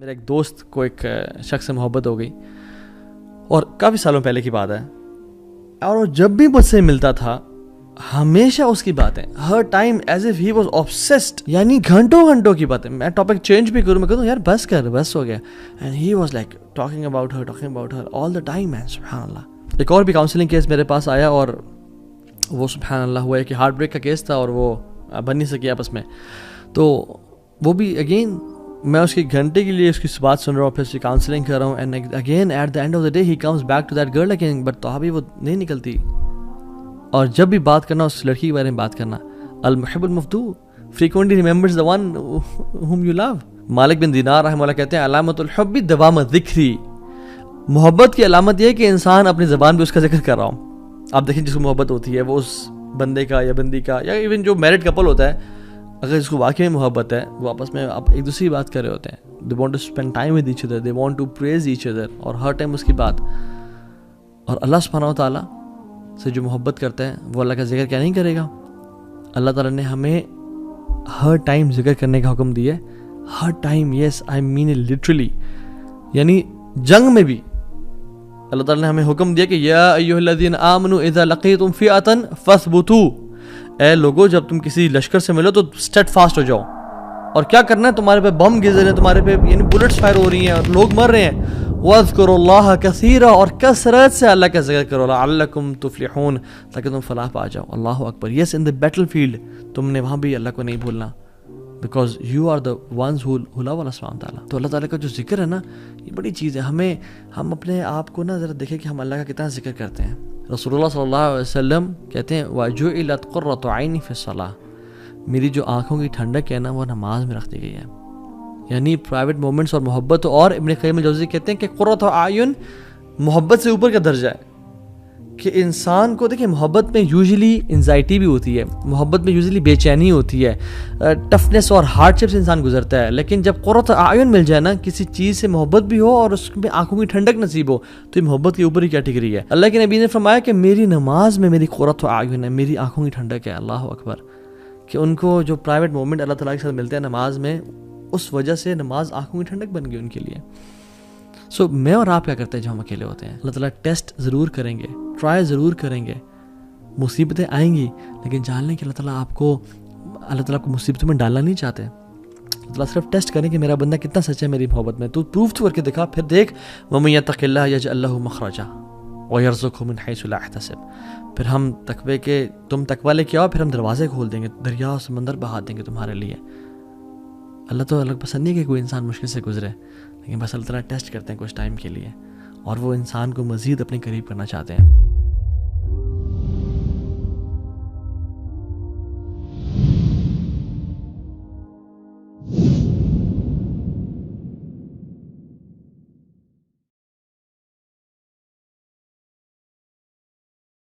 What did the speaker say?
میرے ایک دوست کو ایک شخص سے محبت ہو گئی اور کافی سالوں پہلے کی بات ہے، اور وہ جب بھی مجھ سے ملتا تھا ہمیشہ اس کی باتیں ہر time as if he was obsessed، یعنی گھنٹوں گھنٹوں کی باتیں. میں ٹاپک چینج بھی کروں، میں کہتا ہوں یار بس کر، بس ہو گیا. And he was like talking about her all the time. Man سبحان اللہ. ایک اور بھی کاؤنسلنگ کیس میرے پاس آیا اور وہ سبحان اللہ ہوا ہے کہ ہارٹ بریک کا کیس تھا اور وہ بن نہیں سکی آپس میں. تو وہ بھی اگین میں اس کی گھنٹے کے لیے اس کی بات سن رہا ہوں، پھر اس کی کاؤنسلنگ کر رہا ہوں. And again at the end of the day ہی comes back to that girl again, but تو ابھی وہ نہیں نکلتی. اور جب بھی بات کرنا اس لڑکی کے بارے میں بات کرنا، المحب المفتو frequently remembers the one whom you love. مالک بن دینار رحمہ اللہ کہتے ہیں علامت الحب دوام الذکری، محبت کی علامت یہ ہے کہ انسان اپنی زبان پہ اس کا ذکر کر رہا ہوں. آپ دیکھیں جس کو محبت ہوتی ہے وہ اس بندے کا یا بندی کا یا ایون جو میرڈ کپل ہوتا ہے، اگر اس کو واقعی میں محبت ہے وہ آپس میں آپ ایک دوسری بات کر رہے ہوتے ہیں. they want to spend time with each other, they want to praise each other، اور ہر ٹائم اس کی بات. اور اللہ سبحانہ و تعالیٰ سے جو محبت کرتا ہے وہ اللہ کا ذکر کیا نہیں کرے گا؟ اللہ تعالیٰ نے ہمیں ہر ٹائم ذکر کرنے کا حکم دیا ہے، ہر time. Yes I mean it literally. یعنی جنگ میں بھی اللہ تعالیٰ نے ہمیں حکم دیا کہ یا ایھا الذین آمنوا اذا لقیتم فئۃ فاثبتوا، اے لوگو جب تم کسی لشکر سے ملو تو اسٹیڈ فاسٹ ہو جاؤ. اور کیا کرنا ہے؟ تمہارے پہ بم گر رہے ہیں، تمہارے پہ یعنی بلٹس فائر ہو رہی ہیں اور لوگ مر رہے ہیں. وَاذْكُرُوا اللَّهَ كَثِيرًا، اور کثرت سے اللہ کا ذکر کرو، لَعَلَّكُمْ تُفْلِحُونَ، تاکہ تم فلاح پا جاؤ. اللہ اکبر. یس ان دا بیٹل فیلڈ تم نے وہاں بھی اللہ کو نہیں بھولنا، because you are the ones who love اللہ سبحانہ تعالیٰ. تو اللہ تعالیٰ کا جو ذکر ہے نا یہ بڑی چیز ہے. ہم اپنے آپ کو نا ذرا دیکھیں کہ ہم اللہ کا کتنا ذکر کرتے ہیں. رسول اللہ صلی اللہ علیہ وسلم کہتے ہیں وَجُعِلَتْ قُرَّةُ عَيْنِي فِي الصَّلَاةِ، میری جو آنکھوں کی ٹھنڈک ہے نا وہ نماز میں رکھ دی گئی ہے. یعنی پرائیویٹ مومنٹس اور محبت. اور ابن قیم الجوزی کہتے ہیں کہ قرۃ اعین محبت سے اوپر کا درجہ ہے. کہ انسان کو دیکھیں محبت میں یوزلی انزائٹی بھی ہوتی ہے، محبت میں یوزلی بے چینی ہوتی ہے، ٹفنس اور ہارڈ شپ سے انسان گزرتا ہے. لیکن جب قرۃ اعین مل جائے نا، کسی چیز سے محبت بھی ہو اور اس میں آنکھوں کی ٹھنڈک نصیب ہو، تو یہ محبت کے اوپر ہی کیٹیگری ہے. اللہ کے نبی نے فرمایا کہ میری نماز میں میری قرۃ اعین ہے، میری آنکھوں کی ٹھنڈک ہے. اللہ اکبر. کہ ان کو جو پرائیویٹ مومنٹ اللہ تعالیٰ کے ساتھ ملتے ہیں نماز میں، اس وجہ سے نماز آنکھوں کی ٹھنڈک بن گئی ان کے لیے. سو میں اور آپ کیا کرتے ہیں جو ہم اکیلے ہوتے ہیں؟ اللہ تعالیٰ ٹیسٹ ضرور کریں گے، ٹرائی ضرور کریں گے، مصیبتیں آئیں گی، لیکن جان لیں کہ اللہ تعالیٰ آپ کو مصیبتوں میں ڈالنا نہیں چاہتے. اللہ تعالیٰ صرف ٹیسٹ کریں کہ میرا بندہ کتنا سچا ہے میری محبت میں. تو پروف تو کر کے دکھا، پھر دیکھ وَمَن يَتَّقِ اللَّهَ يَجْعَل لَهُ مَخْرَجًا وَيَرْزُقْهُ مِنْ حَيْثُ لَا يَحْتَسِبُ. پھر ہم تم تقویٰ لے کے آؤ، پھر ہم دروازے کھول دیں گے، دریا اور سمندر بہا دیں گے تمہارے لیے. اللہ تو الگ پسند نہیں کہ کوئی انسان مشکل سے گزرے، لیکن بس اللہ تعالیٰ ٹیسٹ کرتے ہیں کچھ ٹائم کے لیے، اور وہ انسان کو مزید اپنے قریب کرنا چاہتے ہیں.